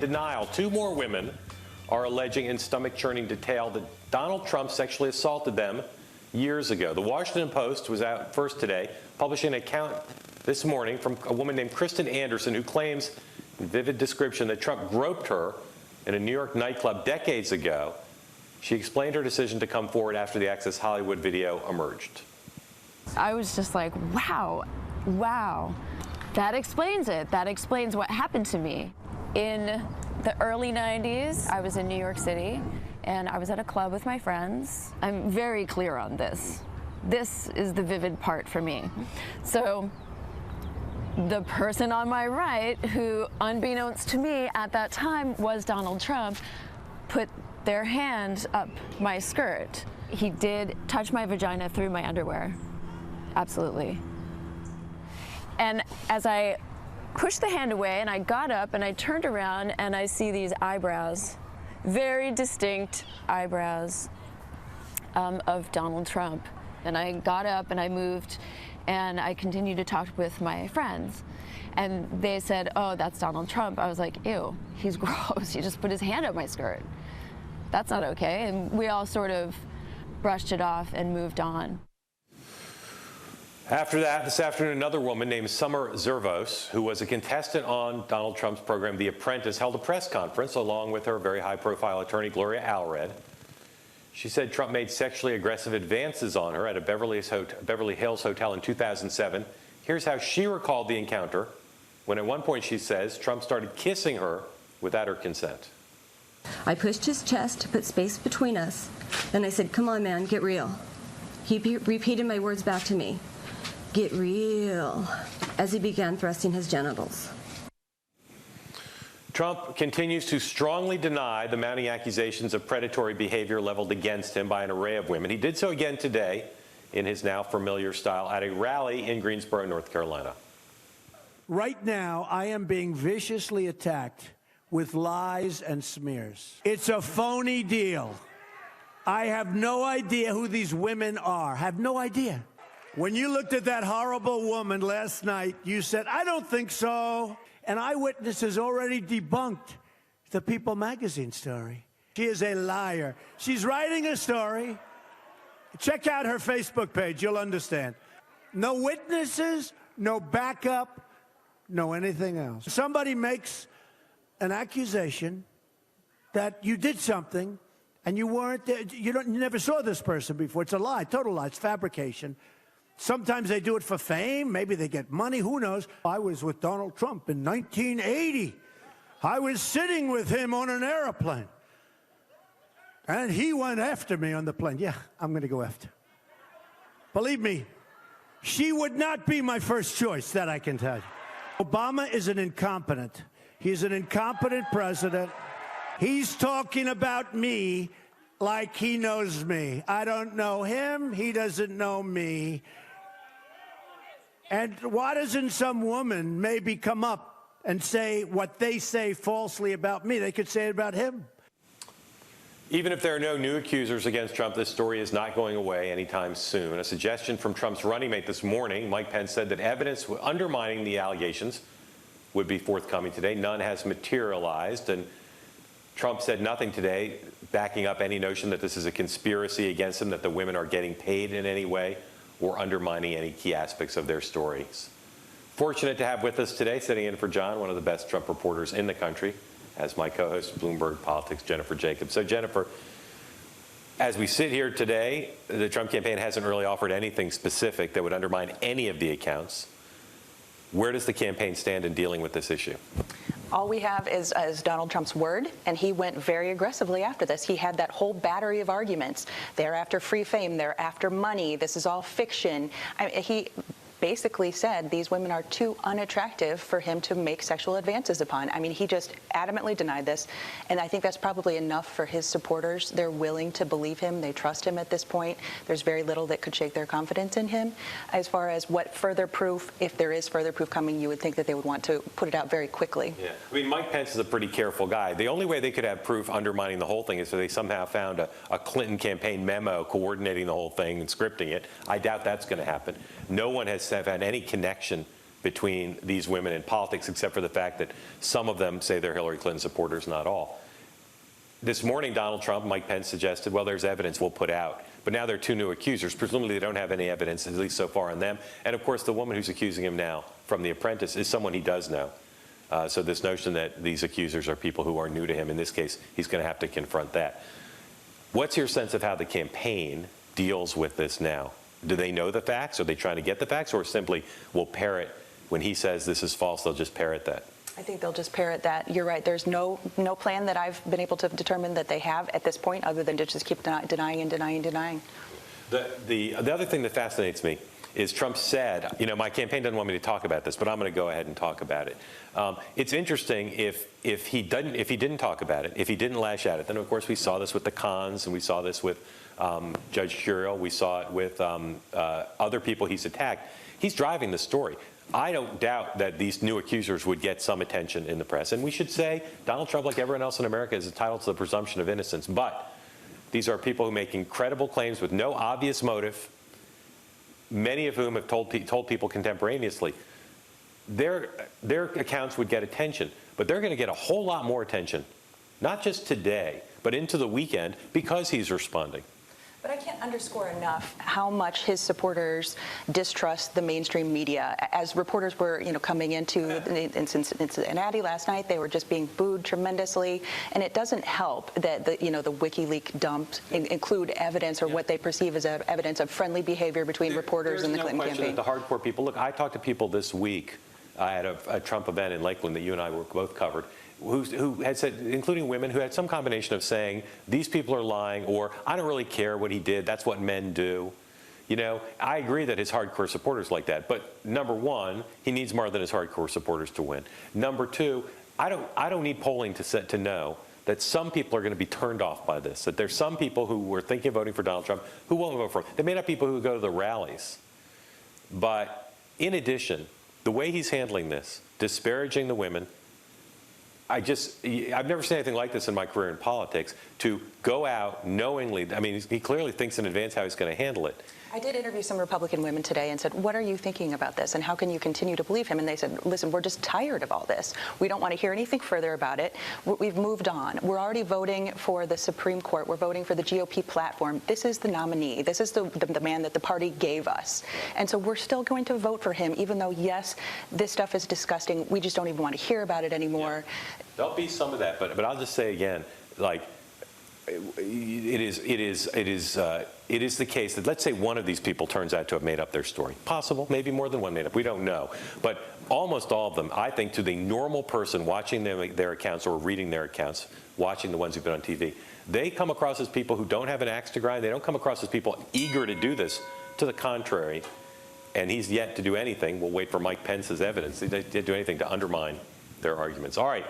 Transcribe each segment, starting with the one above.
Denial. Two more women are alleging in stomach-churning detail that Donald Trump sexually assaulted them years ago. The Washington Post was out first today, publishing an account this morning from a woman named Kristen Anderson, who claims in vivid description that Trump groped her in a New York nightclub decades ago. She explained her decision to come forward after the Access Hollywood video emerged. I was just like, wow. That explains it. That explains what happened to me. In the early 90s, I was in New York City, and I was at a club with my friends. I'm very clear on this. This is the vivid part for me. So the person on my right, who, unbeknownst to me at that time, was Donald Trump, put their hand up my skirt. He did touch my vagina through my underwear. Absolutely. And as I pushed the hand away and I got up and I turned around and I see these eyebrows, very distinct eyebrows of Donald Trump. And I got up and I moved and I continued to talk with my friends. And they said, oh, that's Donald Trump. I was like, ew, he's gross. He just put his hand up my skirt. That's not okay. And we all sort of brushed it off and moved on. After that, this afternoon, another woman named Summer Zervos, who was a contestant on Donald Trump's program, The Apprentice, held a press conference along with her very high-profile attorney, Gloria Allred. She said Trump made sexually aggressive advances on her at a Beverly Hills hotel in 2007. Here's how she recalled the encounter, when at one point she says Trump started kissing her without her consent. I pushed his chest to put space between us, and I said, come on, man, get real. He repeated my words back to me. Get real, as he began thrusting his genitals. Trump continues to strongly deny the mounting accusations of predatory behavior leveled against him by an array of women. He did so again today in his now familiar style at a rally in Greensboro, North Carolina. Right now, I am being viciously attacked with lies and smears. It's a phony deal. I have no idea who these women are. Have no idea. When you looked at that horrible woman last night, you said, I don't think so. And Eyewitness has already debunked the People magazine story. She is a liar. She's writing a story. Check out her Facebook page. You'll understand. No witnesses, no backup, no anything else. Somebody makes an accusation that you did something and you weren't there. You never saw this person before. It's a lie, total lie. It's fabrication. Sometimes they do it for fame. Maybe they get money. Who knows? I was with Donald Trump in 1980. I was sitting with him on an airplane. And he went after me on the plane. Yeah, I'm going to go after. Believe me, she would not be my first choice, that I can tell you. Obama is an incompetent. He's an incompetent president. He's talking about me like he knows me. I don't know him. He doesn't know me. And why doesn't some woman maybe come up and say what they say falsely about me? They could say it about him. Even if there are no new accusers against Trump, this story is not going away anytime soon. A suggestion from Trump's running mate this morning, Mike Pence, said that evidence undermining the allegations would be forthcoming today. None has materialized, and Trump said nothing today backing up any notion that this is a conspiracy against him, that the women are getting paid in any way, or undermining any key aspects of their stories. Fortunate to have with us today, sitting in for John, one of the best Trump reporters in the country, as my co-host, Bloomberg Politics, Jennifer Jacobs. So, Jennifer, as we sit here today, the Trump campaign hasn't really offered anything specific that would undermine any of the accounts. Where does the campaign stand in dealing with this issue? All we have is Donald Trump's word, and he went very aggressively after this. He had that whole battery of arguments. They're after free fame. They're after money. This is all fiction. He basically said these women are too unattractive for him to make sexual advances upon. I mean, he just adamantly denied this, and I think that's probably enough for his supporters. They're willing to believe him. They trust him at this point. There's very little that could shake their confidence in him. As far as what further proof, if there is further proof coming, you would think that they would want to put it out very quickly. Yeah. I mean, Mike Pence is a pretty careful guy. The only way they could have proof undermining the whole thing is if they somehow found a Clinton campaign memo coordinating the whole thing and scripting it. I doubt that's going to happen. No one has found any connection between these women in politics, except for the fact that some of them say they're Hillary Clinton supporters, not all. This morning, Donald Trump, Mike Pence suggested, well, there's evidence we'll put out. But now there are two new accusers. Presumably they don't have any evidence, at least so far, on them. And of course, the woman who's accusing him now from The Apprentice is someone he does know. So this notion that these accusers are people who are new to him, in this case, he's going to have to confront that. What's your sense of how the campaign deals with this now? Do they know the facts? Are they trying to get the facts, or simply will parrot when he says this is false, they'll just parrot that? I think they'll just parrot that. You're right. There's no plan that I've been able to determine that they have at this point, other than to just keep denying and denying and denying. The other thing that fascinates me is Trump said, you know, my campaign doesn't want me to talk about this, but I'm going to go ahead and talk about it. It's interesting if he didn't talk about it, if he didn't lash at it, then of course we saw this with the Khans, and we saw this with Judge Curiel, we saw it with other people he's attacked. He's driving the story. I don't doubt that these new accusers would get some attention in the press. And we should say Donald Trump, like everyone else in America, is entitled to the presumption of innocence. But these are people who make incredible claims with no obvious motive, many of whom have told people contemporaneously. Their accounts would get attention, but they're going to get a whole lot more attention, not just today, but into the weekend, because he's responding. But I can't underscore enough how much his supporters distrust the mainstream media. As reporters were, coming into Cincinnati last night, they were just being booed tremendously. And it doesn't help that the WikiLeaks dumps include evidence, or what they perceive as evidence of friendly behavior between reporters and the Clinton campaign. There's no question that the hardcore people, look, I talked to people this week at a Trump event in Lakeland that you and I were both covered, who had said, including women, who had some combination of saying, these people are lying, or I don't really care what he did, that's what men do. I agree that his hardcore supporters like that, but number one, he needs more than his hardcore supporters to win. Number two, I don't need polling to know that some people are going to be turned off by this, that there's some people who were thinking of voting for Donald Trump who won't vote for him. They may not be people who go to the rallies. But in addition, the way he's handling this, disparaging the women, I've never seen anything like this in my career in politics, to go out knowingly, he clearly thinks in advance how he's going to handle it. I did interview some Republican women today and said, what are you thinking about this, and how can you continue to believe him? And they said, listen, we're just tired of all this. We don't want to hear anything further about it. We've moved on. We're already voting for the Supreme Court. We're voting for the GOP platform. This is the nominee. This is the man that the party gave us. And so we're still going to vote for him, even though, yes, this stuff is disgusting. We just don't even want to hear about it anymore. Yeah. There'll be some of that, but I'll just say again, it is the case that, let's say one of these people turns out to have made up their story. Possible, maybe more than one made up. We don't know. But almost all of them, I think, to the normal person watching their accounts or reading their accounts, watching the ones who've been on TV, they come across as people who don't have an axe to grind. They don't come across as people eager to do this. To the contrary, and he's yet to do anything. We'll wait for Mike Pence's evidence. They didn't do anything to undermine their arguments. All right.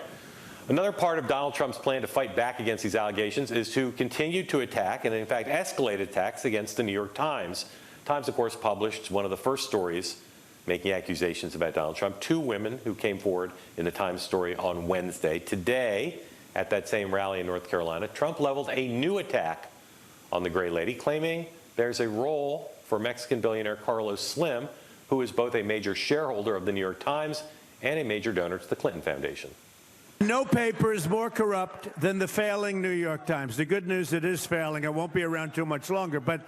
Another part of Donald Trump's plan to fight back against these allegations is to continue to attack, and in fact escalate attacks against the New York Times. Times, of course, published one of the first stories making accusations about Donald Trump. Two women who came forward in the Times story on Wednesday. Today, at that same rally in North Carolina, Trump leveled a new attack on the Gray Lady, claiming there's a role for Mexican billionaire Carlos Slim, who is both a major shareholder of the New York Times and a major donor to the Clinton Foundation. No paper is more corrupt than the failing New York Times. The good news, it is failing. It won't be around too much longer, but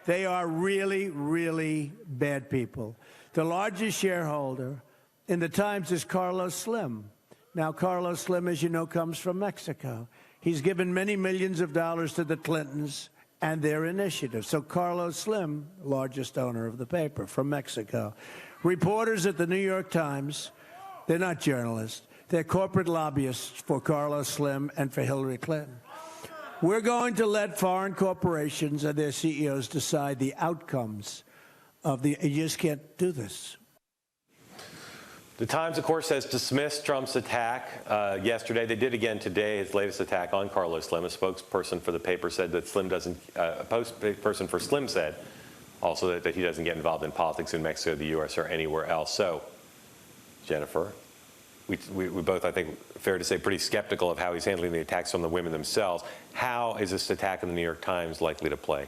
they are really, really bad people. The largest shareholder in the Times is Carlos Slim. Now, Carlos Slim, as you know, comes from Mexico. He's given many millions of dollars to the Clintons and their initiative. So Carlos Slim, largest owner of the paper from Mexico. Reporters at the New York Times, they're not journalists. They're corporate lobbyists for Carlos Slim and for Hillary Clinton. We're going to let foreign corporations and their CEOs decide the outcomes of the. You just can't do this. The Times, of course, has dismissed Trump's attack yesterday. They did again today, his latest attack on Carlos Slim. A spokesperson for the paper said that Slim doesn't, a spokesperson for Slim said also that he doesn't get involved in politics in Mexico, the U.S., or anywhere else. So, Jennifer, we both, I think, fair to say, pretty skeptical of how he's handling the attacks on the women themselves. How is this attack on the New York Times likely to play?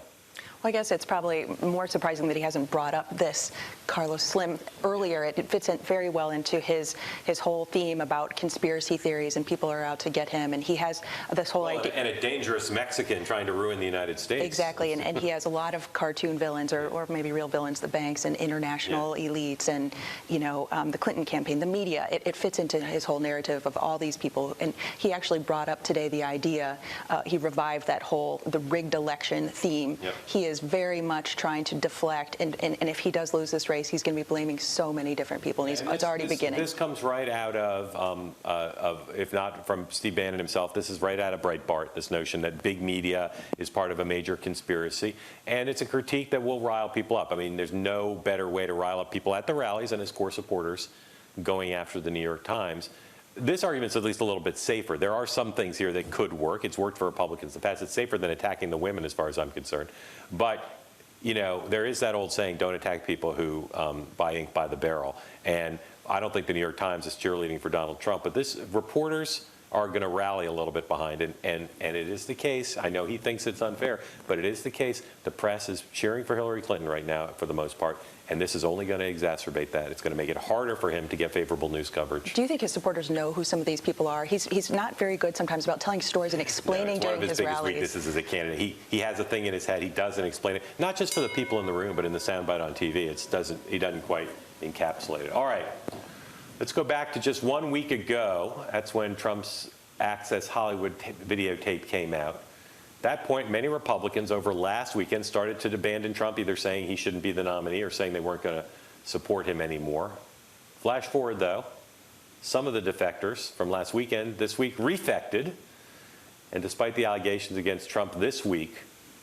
Well, I guess it's probably more surprising that he hasn't brought up this Carlos Slim earlier. It fits in very well into his whole theme about conspiracy theories and people are out to get him. And he has this whole idea. And a dangerous Mexican trying to ruin the United States. Exactly. And he has a lot of cartoon villains or maybe real villains, the banks and international elites and, the Clinton campaign, the media. It fits into his whole narrative of all these people. And he actually brought up today the idea, he revived the rigged election theme. Yep. He is very much trying to deflect, and if he does lose this race, he's going to be blaming so many different people, and it's already beginning. This comes right out of, if not from Steve Bannon himself, this is right out of Breitbart, this notion that big media is part of a major conspiracy, and it's a critique that will rile people up. I mean, there's no better way to rile up people at the rallies and his core supporters going after the New York Times. This argument's at least a little bit safer. There are some things here that could work. It's worked for Republicans in the past. It's safer than attacking the women, as far as I'm concerned. But, there is that old saying, don't attack people who buy ink by the barrel. And I don't think the New York Times is cheerleading for Donald Trump. But reporters are going to rally a little bit behind it. And it is the case. I know he thinks it's unfair, but it is the case. The press is cheering for Hillary Clinton right now, for the most part. And this is only going to exacerbate that. It's going to make it harder for him to get favorable news coverage. Do you think his supporters know who some of these people are? He's not very good sometimes about telling stories and explaining during his rallies. One of his biggest weaknesses as a candidate. He has a thing in his head. He doesn't explain it, not just for the people in the room, but in the soundbite on TV. He doesn't quite encapsulate it. All right, let's go back to just 1 week ago. That's when Trump's Access Hollywood videotape came out. At that point, many Republicans over last weekend started to abandon Trump, either saying he shouldn't be the nominee or saying they weren't going to support him anymore. Flash forward, though, some of the defectors from last weekend this week refected. And despite the allegations against Trump this week,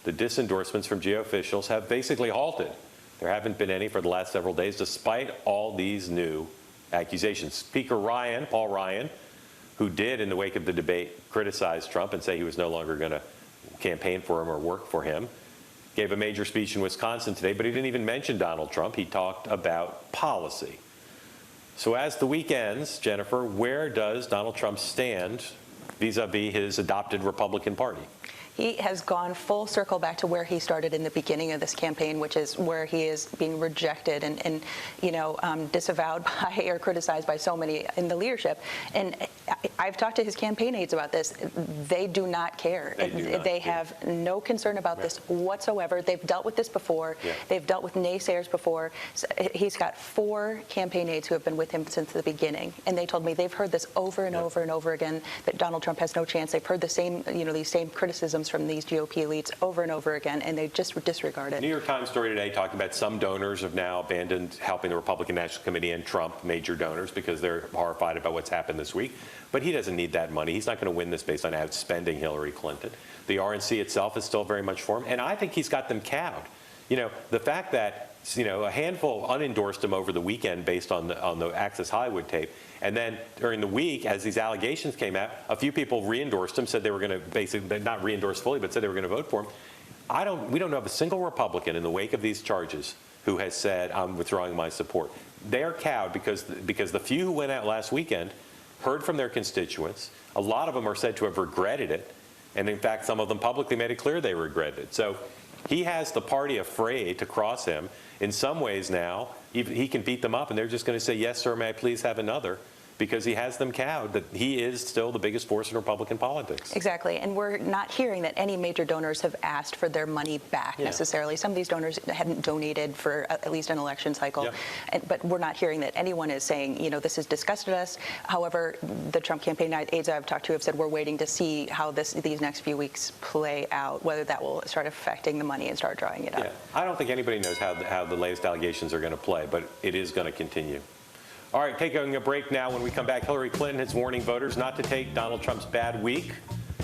the disendorsements from GOP officials have basically halted. There haven't been any for the last several days, despite all these new accusations. Speaker Paul Ryan, who did, in the wake of the debate, criticize Trump and say he was no longer going to campaign for him or work for him, gave a major speech in Wisconsin today, but he didn't even mention Donald Trump. He talked about policy. So as the week ends, Jennifer, where does Donald Trump stand vis-a-vis his adopted Republican Party? He has gone full circle back to where he started in the beginning of this campaign, which is where he is being rejected and disavowed by or criticized by so many in the leadership. And I've talked to his campaign aides about this. They do not care. They have no concern about this whatsoever. They've dealt with this before. Yeah. They've dealt with naysayers before. So he's got 4 campaign aides who have been with him since the beginning, and they told me they've heard this over and over and over again, that Donald Trump has no chance. They've heard the same, these same criticisms from these GOP elites over and over again, and they just disregard it. New York Times story today talking about some donors have now abandoned helping the Republican National Committee and Trump, major donors, because they're horrified about what's happened this week. But he doesn't need that money. He's not going to win this based on outspending Hillary Clinton. The RNC itself is still very much for him, and I think he's got them cowed. The fact that a handful unendorsed him over the weekend based on the Access Hollywood tape, and then during the week, as these allegations came out, a few people re-endorsed him, said they were going to basically not re-endorse fully, but said they were going to vote for him. We don't know of a single Republican in the wake of these charges who has said, I'm withdrawing my support. They are cowed because the few who went out last weekend heard from their constituents. A lot of them are said to have regretted it, and in fact, some of them publicly made it clear they regretted it. So he has the party afraid to cross him. In some ways now, he can beat them up, and they're just going to say, yes, sir, may I please have another? Because he has them cowed that he is still the biggest force in Republican politics. Exactly. And we're not hearing that any major donors have asked for their money back necessarily. Some of these donors hadn't donated for at least an election cycle. But we're not hearing that anyone is saying, this has disgusted us. However, the Trump campaign aides I've talked to have said we're waiting to see how these next few weeks play out, whether that will start affecting the money and start drawing it up. Yeah. I don't think anybody knows how the latest allegations are going to play, but it is going to continue. All right, taking a break now. When we come back, Hillary Clinton is warning voters not to take Donald Trump's bad week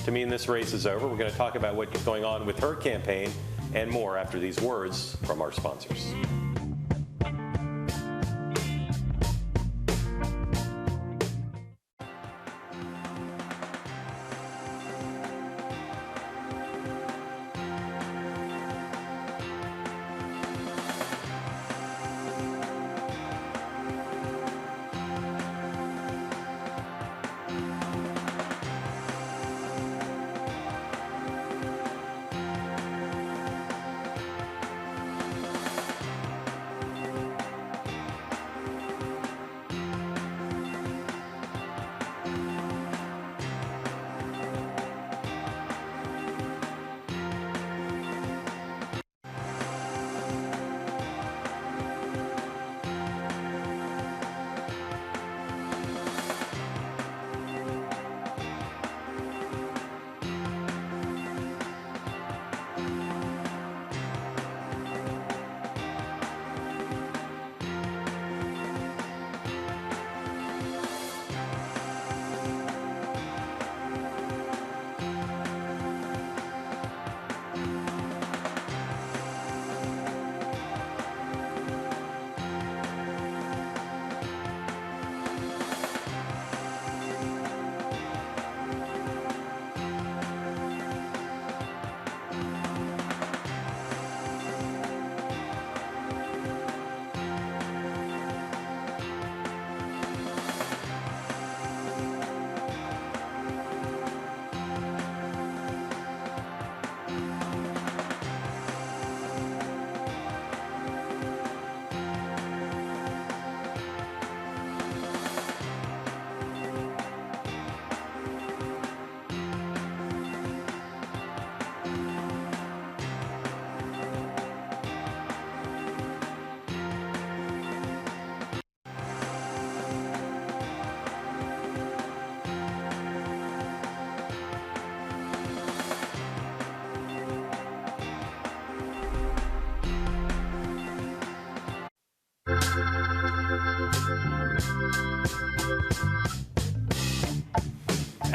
to mean this race is over. We're going to talk about what's going on with her campaign and more after these words from our sponsors.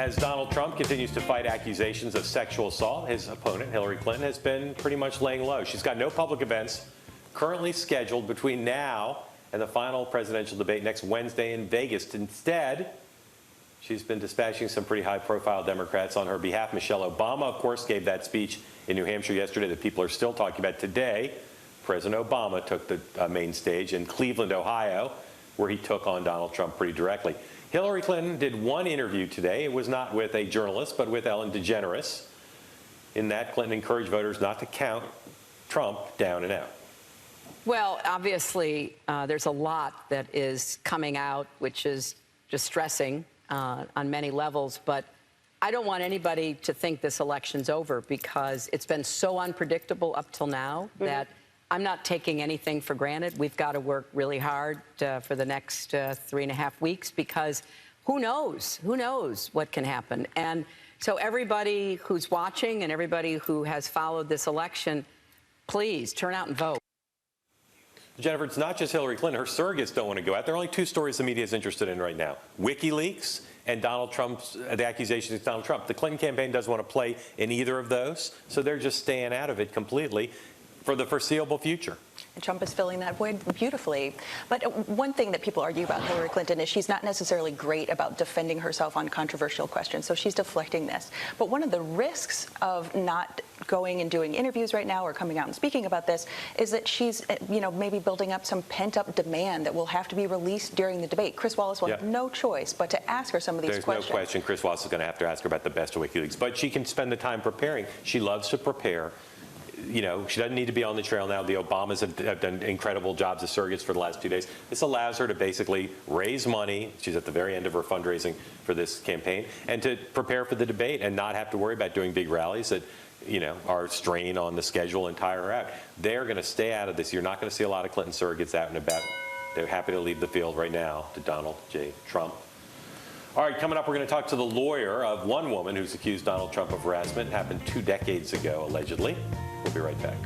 As Donald Trump continues to fight accusations of sexual assault, his opponent, Hillary Clinton, has been pretty much laying low. She's got no public events currently scheduled between now and the final presidential debate next Wednesday in Vegas. Instead, she's been dispatching some pretty high-profile Democrats on her behalf. Michelle Obama, of course, gave that speech in New Hampshire yesterday that people are still talking about today. President Obama took the main stage in Cleveland, Ohio, where he took on Donald Trump pretty directly. Hillary Clinton did one interview today. It was not with a journalist, but with Ellen DeGeneres. In that, Clinton encouraged voters not to count Trump down and out. Well, obviously, there's a lot that is coming out, which is distressing on many levels. But I don't want anybody to think this election's over, because it's been so unpredictable up till now that I'm not taking anything for granted. We've got to work really hard for the next 3.5 weeks, because who knows? Who knows what can happen? And so everybody who's watching and everybody who has followed this election, please turn out and vote. Jennifer, it's not just Hillary Clinton. Her surrogates don't want to go out. There are only two stories the media is interested in right now: WikiLeaks and Donald Trump's, the accusations against Donald Trump. The Clinton campaign doesn't want to play in either of those, so they're just staying out of it completely for the foreseeable future. And Trump is filling that void beautifully. But one thing that people argue about Hillary Clinton is she's not necessarily great about defending herself on controversial questions, so she's deflecting this. But one of the risks of not going and doing interviews right now or coming out and speaking about this is that she's, maybe building up some pent-up demand that will have to be released during the debate. Chris Wallace will have no choice but to ask her some of these questions. There's no question Chris Wallace is going to have to ask her about the best of WikiLeaks, but she can spend the time preparing. She loves to prepare. She doesn't need to be on the trail now. The Obamas have done incredible jobs as surrogates for the last 2 days. This allows her to basically raise money. She's at the very end of her fundraising for this campaign, and to prepare for the debate and not have to worry about doing big rallies that, are strain on the schedule and tire her out. They're going to stay out of this. You're not going to see a lot of Clinton surrogates out and about. They're happy to leave the field right now to Donald J. Trump. All right, coming up, we're going to talk to the lawyer of one woman who's accused Donald Trump of harassment. It happened 2 decades ago, allegedly. We'll be right back.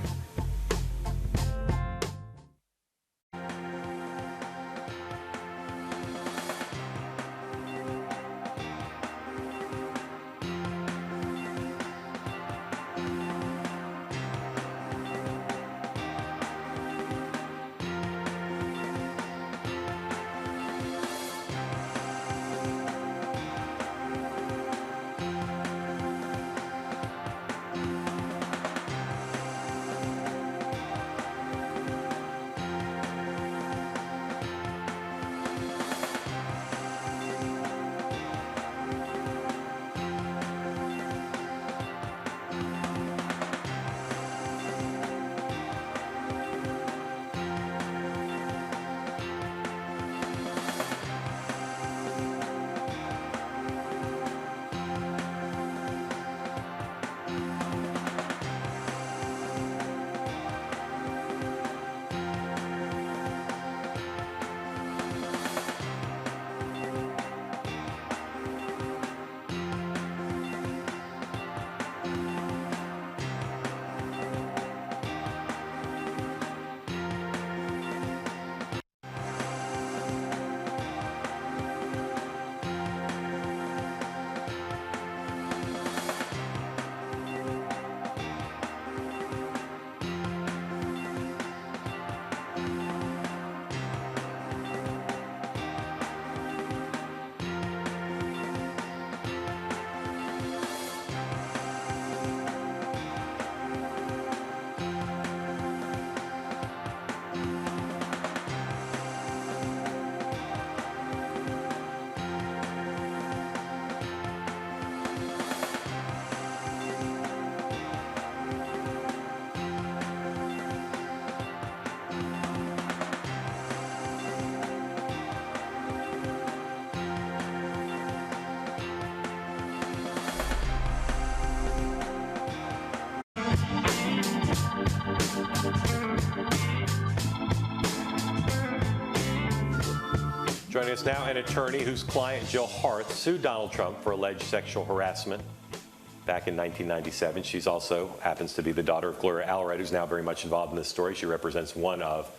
Joining us now, an attorney whose client, Jill Harth, sued Donald Trump for alleged sexual harassment back in 1997. She's also happens to be the daughter of Gloria Allred, who's now very much involved in this story. She represents one of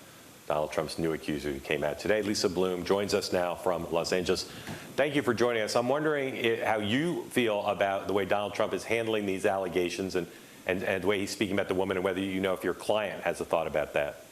Donald Trump's new accuser who came out today. Lisa Bloom joins us now from Los Angeles. Thank you for joining us. I'm wondering how you feel about the way Donald Trump is handling these allegations and the way he's speaking about the woman, and whether you know if your client has a thought about that.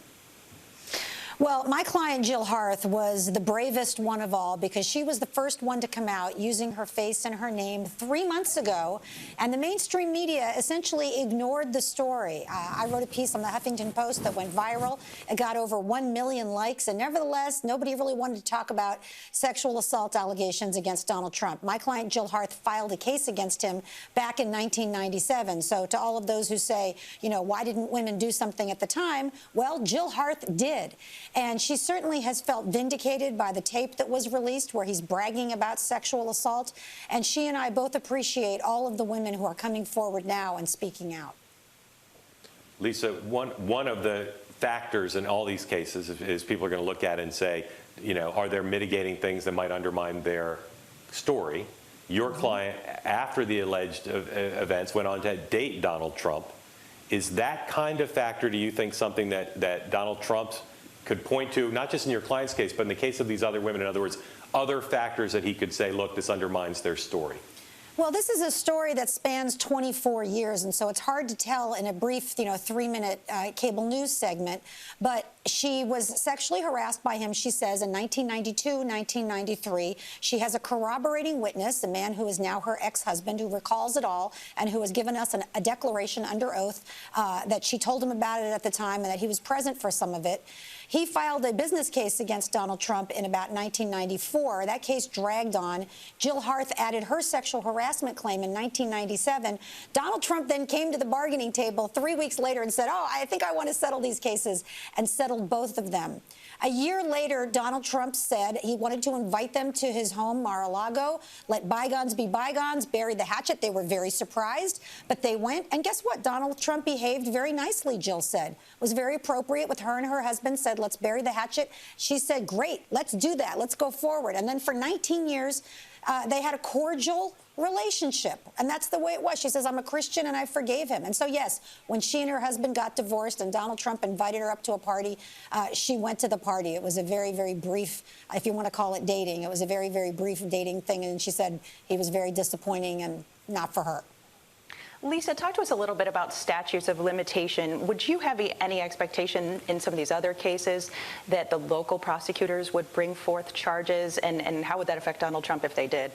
Well, my client, Jill Harth, was the bravest one of all because she was the first one to come out using her face and her name 3 months ago, and the mainstream media essentially ignored the story. I wrote a piece on the Huffington Post that went viral. It got over 1 million likes, and nevertheless, nobody really wanted to talk about sexual assault allegations against Donald Trump. My client, Jill Harth, filed a case against him back in 1997. So to all of those who say, you know, why didn't women do something at the time? Well, Jill Harth did. And she certainly has felt vindicated by the tape that was released where he's bragging about sexual assault. And she and I both appreciate all of the women who are coming forward now and speaking out. Lisa, one of the factors in all these cases is people are going to look at it and say, you know, are there mitigating things that might undermine their story? Your client, after the alleged events, went on to date Donald Trump. Is that kind of factor, do you think, something that Donald Trump could point to, not just in your client's case, but in the case of these other women? In other words, other factors that he could say, look, this undermines their story? Well, this is a story that spans 24 years, and so it's hard to tell in a brief, 3-minute cable news segment. But she was sexually harassed by him, she says, in 1992, 1993. She has a corroborating witness, a man who is now her ex-husband, who recalls it all and who has given us a declaration under oath that she told him about it at the time and that he was present for some of it. He filed a business case against Donald Trump in about 1994. That case dragged on. Jill Harth added her sexual harassment claim in 1997. Donald Trump then came to the bargaining table 3 weeks later and said, oh, I think I want to settle these cases, and settled both of them. A year later, Donald Trump said he wanted to invite them to his home, Mar-a-Lago, let bygones be bygones, bury the hatchet. They were very surprised, but they went. And guess what? Donald Trump behaved very nicely, Jill said. It was very appropriate with her and her husband, said, let's bury the hatchet. She said, great, let's do that. Let's go forward. And then for 19 years, they had a cordial relationship. And that's the way it was. She says, I'm a Christian and I forgave him. And so, yes, when she and her husband got divorced and Donald Trump invited her up to a party, she went to the party. It was a very, very brief, if you want to call it dating, it was a very, very brief dating thing. And she said he was very disappointing and not for her. Lisa, talk to us a little bit about statutes of limitation. Would you have any expectation in some of these other cases that the local prosecutors would bring forth charges, and how would that affect Donald Trump if they did?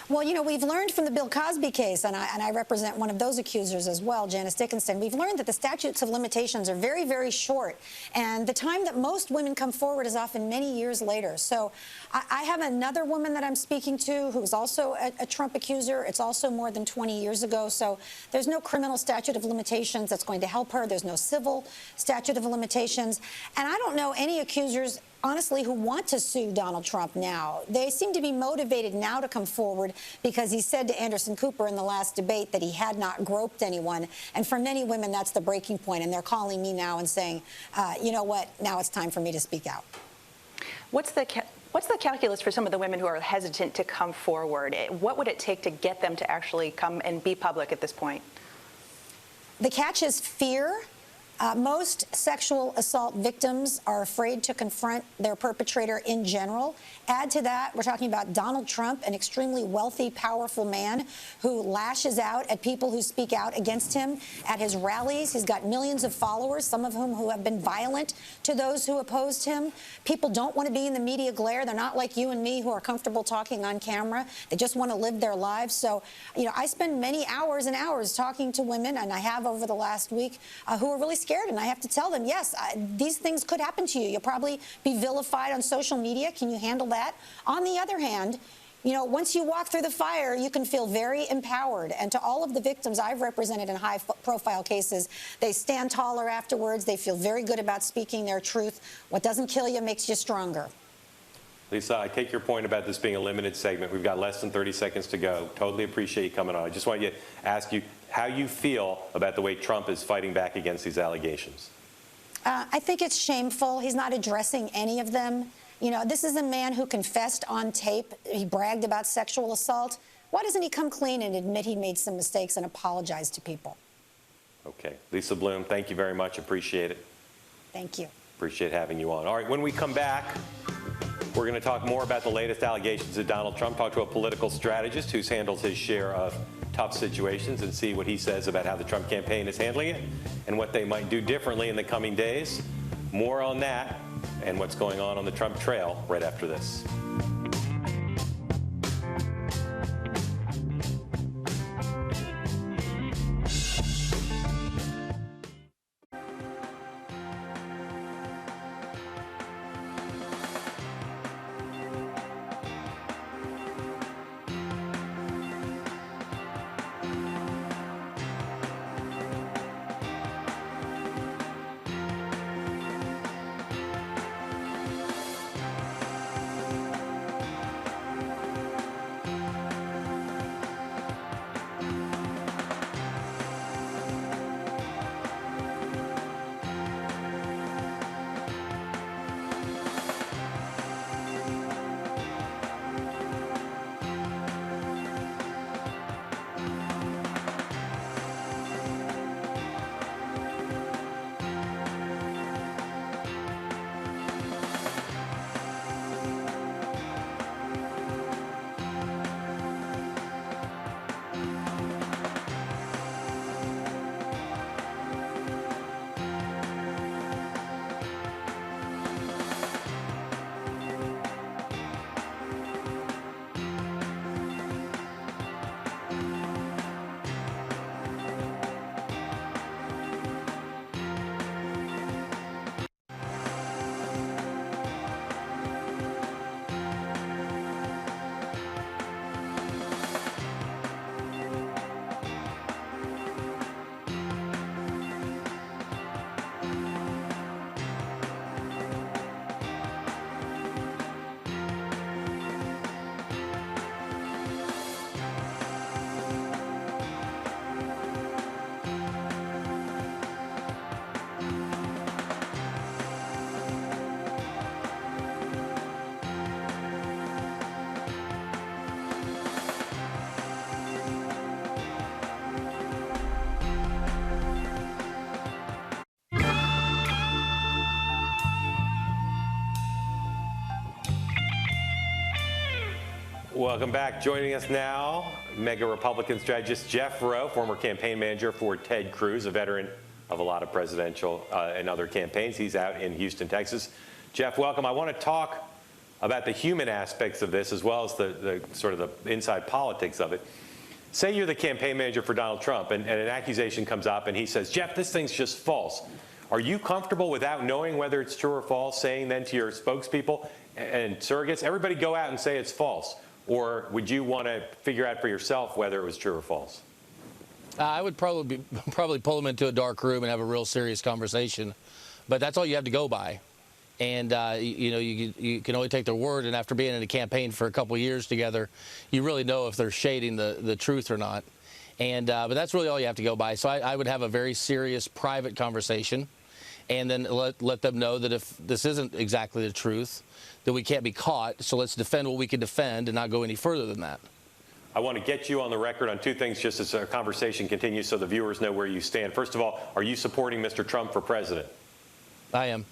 Well, we've learned from the Bill Cosby case, and I represent one of those accusers as well, Janice Dickinson. We've learned that the statutes of limitations are very, very short, and the time that most women come forward is often many years later. So I have another woman that I'm speaking to who's also a Trump accuser. It's also more than 20 years ago, so there's no criminal statute of limitations that's going to help her. There's no civil statute of limitations, and I don't know any accusers, honestly, who want to sue Donald Trump now. They seem to be motivated now to come forward because he said to Anderson Cooper in the last debate that he had not groped anyone. And for many women, that's the breaking point. And they're calling me now and saying, you know what, now it's time for me to speak out. What's the calculus for some of the women who are hesitant to come forward? What would it take to get them to actually come and be public at this point? The catch is fear. Most sexual assault victims are afraid to confront their perpetrator in general. Add to that, we're talking about Donald Trump, an extremely wealthy, powerful man who lashes out at people who speak out against him at his rallies. He's got millions of followers, some of whom who have been violent to those who opposed him. People don't want to be in the media glare. They're not like you and me who are comfortable talking on camera. They just want to live their lives. So, I spend many hours and hours talking to women, and I have over the last week, who are really scared. And I have to tell them, yes, these things could happen to you. You'll probably be vilified on social media. Can you handle that? On the other hand, once you walk through the fire, you can feel very empowered. And to all of the victims I've represented in high-profile cases, they stand taller afterwards. They feel very good about speaking their truth. What doesn't kill you makes you stronger. Lisa, I take your point about this being a limited segment. We've got less than 30 seconds to go. Totally appreciate you coming on. I just want to ask you how you feel about the way Trump is fighting back against these allegations. I think it's shameful. He's not addressing any of them. This is a man who confessed on tape. He bragged about sexual assault. Why doesn't he come clean and admit he made some mistakes and apologize to people? Okay. Lisa Bloom, thank you very much. Appreciate it. Thank you. Appreciate having you on. All right, when we come back, we're going to talk more about the latest allegations of Donald Trump, talk to a political strategist who's handled his share of tough situations, and see what he says about how the Trump campaign is handling it and what they might do differently in the coming days. More on that and what's going on the Trump trail right after this. Welcome back. Joining us now, mega Republican strategist Jeff Rowe, former campaign manager for Ted Cruz, a veteran of a lot of presidential and other campaigns. He's out in Houston, Texas. Jeff, welcome. I want to talk about the human aspects of this as well as the sort of the inside politics of it. Say you're the campaign manager for Donald Trump and an accusation comes up and he says, Jeff, this thing's just false. Are you comfortable without knowing whether it's true or false, saying then to your spokespeople and surrogates, everybody go out and say it's false? Or would you want to figure out for yourself whether it was true or false? I would probably pull them into a dark room and have a real serious conversation. But that's all you have to go by. And, you can only take their word. And after being in a campaign for a couple of years together, you really know if they're shading the truth or not. And but that's really all you have to go by. So I would have a very serious private conversation and then let them know that if this isn't exactly the truth, that we can't be caught. So let's defend what we can defend and not go any further than that. I want to get you on the record on two things just as our conversation continues so the viewers know where you stand. First of all, are you supporting Mr. Trump for president? I am.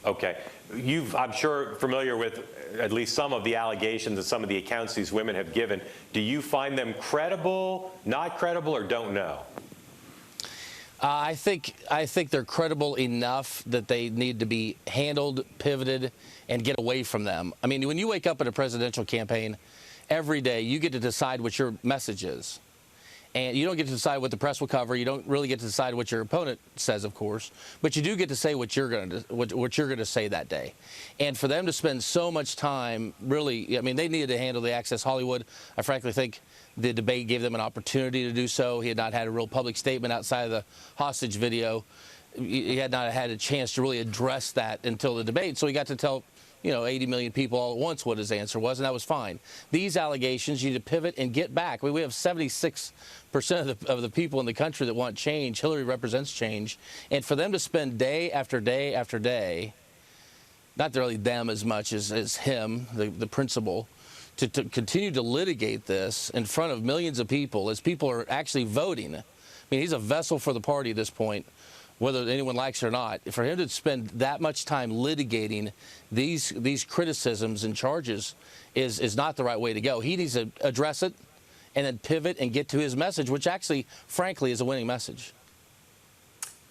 Okay. I'm sure, familiar with at least some of the allegations and some of the accounts these women have given. Do you find them credible, not credible, or don't know? I think they're credible enough that they need to be handled, pivoted, and get away from them. I mean, when you wake up in a presidential campaign, every day you get to decide what your message is. And you don't get to decide what the press will cover. You don't really get to decide what your opponent says, of course. But you do get to say what you're going to say that day. And for them to spend so much time, really, I mean, they needed to handle the Access Hollywood. I frankly think the debate gave them an opportunity to do so. He had not had a real public statement outside of the hostage video. He had not had a chance to really address that until the debate. So he got to tell 80 million people all at once what his answer was, and that was fine. These allegations, you need to pivot and get back. I mean, we have 76% of the people in the country that want change. Hillary represents change. And for them to spend day after day after day, not really them as much as him, the principal, to continue to litigate this in front of millions of people as people are actually voting. I mean, he's a vessel for the party at this point. whether anyone likes it or not. For him to spend that much time litigating these criticisms and charges is not the right way to go. He needs to address it and then pivot and get to his message, which actually, frankly, is a winning message.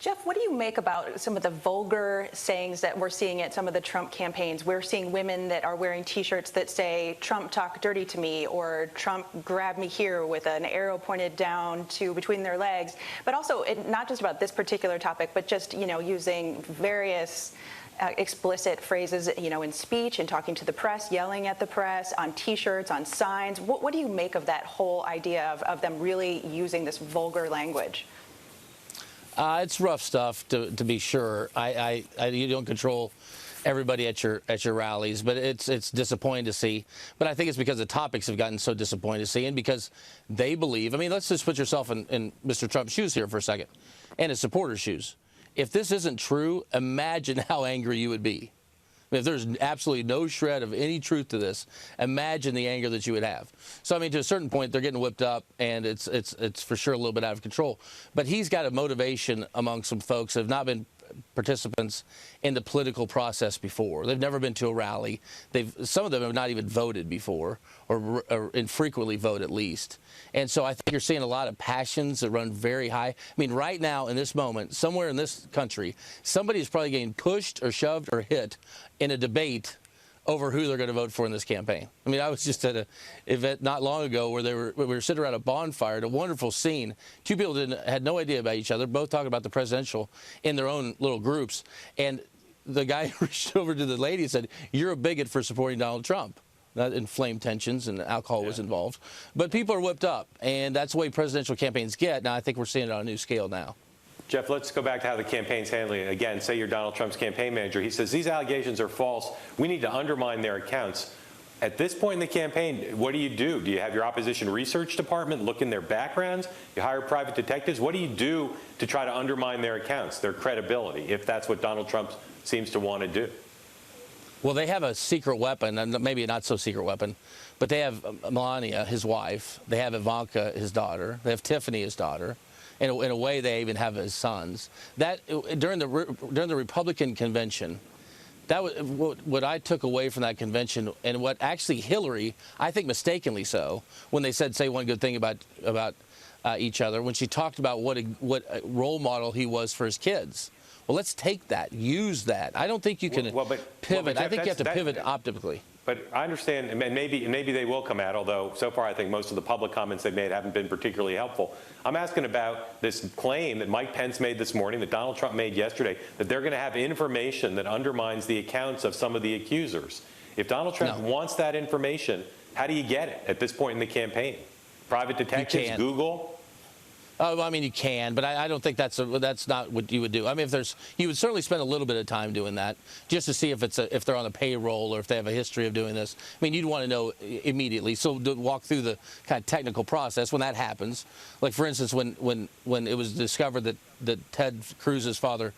Jeff, what do you make about some of the vulgar sayings that we're seeing at some of the Trump campaigns? We're seeing women that are wearing T-shirts that say, Trump talk dirty to me, or Trump grab me here with an arrow pointed down to between their legs. But also, not just about this particular topic, but just, using various explicit phrases, in speech and talking to the press, yelling at the press, on T-shirts, on signs. What do you make of that whole idea of them really using this vulgar language? It's rough stuff, to be sure. You don't control everybody at your rallies, but it's disappointing to see. But I think it's because the topics have gotten so disappointing to see, and because they believe. I mean, let's just put yourself in Mr. Trump's shoes here for a second, and his supporters' shoes. If this isn't true, imagine how angry you would be. I mean, if there's absolutely no shred of any truth to this, imagine the anger that you would have. So, I mean, to a certain point, they're getting whipped up, and it's for sure a little bit out of control. But he's got a motivation among some folks who have not been participants in the political process before. They've never been to a rally. Some of them have not even voted before, or infrequently vote at least. And so I think you're seeing a lot of passions that run very high. I mean, right now in this moment, somewhere in this country, somebody is probably getting pushed or shoved or hit in a debate over who they're going to vote for in this campaign. I mean, I was just at an event not long ago where we were sitting around a bonfire at a wonderful scene. Two people had no idea about each other, both talking about the presidential in their own little groups. And the guy reached over to the lady and said, "You're a bigot for supporting Donald Trump." That inflamed tensions, and alcohol was involved. But people are whipped up, and that's the way presidential campaigns get. Now, I think we're seeing it on a new scale now. Jeff, let's go back to how the campaign's handling it. Again, say you're Donald Trump's campaign manager. He says these allegations are false. We need to undermine their accounts. At this point in the campaign, what do? Do you have your opposition research department look in their backgrounds? You hire private detectives? What do you do to try to undermine their accounts, their credibility, if that's what Donald Trump seems to want to do? Well, they have a secret weapon, and maybe a not-so-secret weapon, but they have Melania, his wife. They have Ivanka, his daughter. They have Tiffany, his daughter. In a way, they even have his sons. That during the Republican convention, that was what I took away from that convention, and what actually Hillary, I think mistakenly so, when they say one good thing about each other, when she talked about what a role model he was for his kids. Well, let's take that, use that. I don't think you can pivot. I think you have to pivot optically. But I understand, and maybe they will come out, although so far I think most of the public comments they've made haven't been particularly helpful. I'm asking about this claim that Mike Pence made this morning, that Donald Trump made yesterday, that they're going to have information that undermines the accounts of some of the accusers. If Donald Trump wants that information, how do you get it at this point in the campaign? Private detectives, Google? Oh, I mean, you can, but I don't think that's not what you would do. I mean, you would certainly spend a little bit of time doing that just to see if they're on the payroll or if they have a history of doing this. I mean, you'd want to know immediately. So to walk through the kind of technical process when that happens. Like, for instance, when it was discovered that Ted Cruz's father,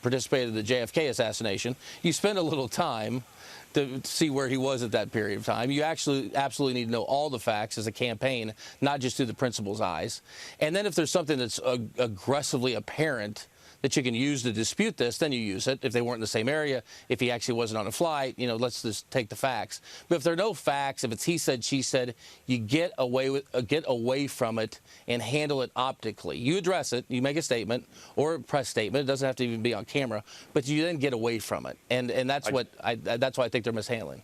participated in the JFK assassination, you spend a little time to see where he was at that period of time. You absolutely need to know all the facts as a campaign, not just through the principal's eyes. And then if there's something that's aggressively apparent that you can use to dispute this, then you use it. If they weren't in the same area, if he actually wasn't on a flight, let's just take the facts. But if there are no facts, if it's he said, she said, you get away from it and handle it optically. You address it, you make a statement or a press statement. It doesn't have to even be on camera, but you then get away from it. And that's why I think they're mishandling.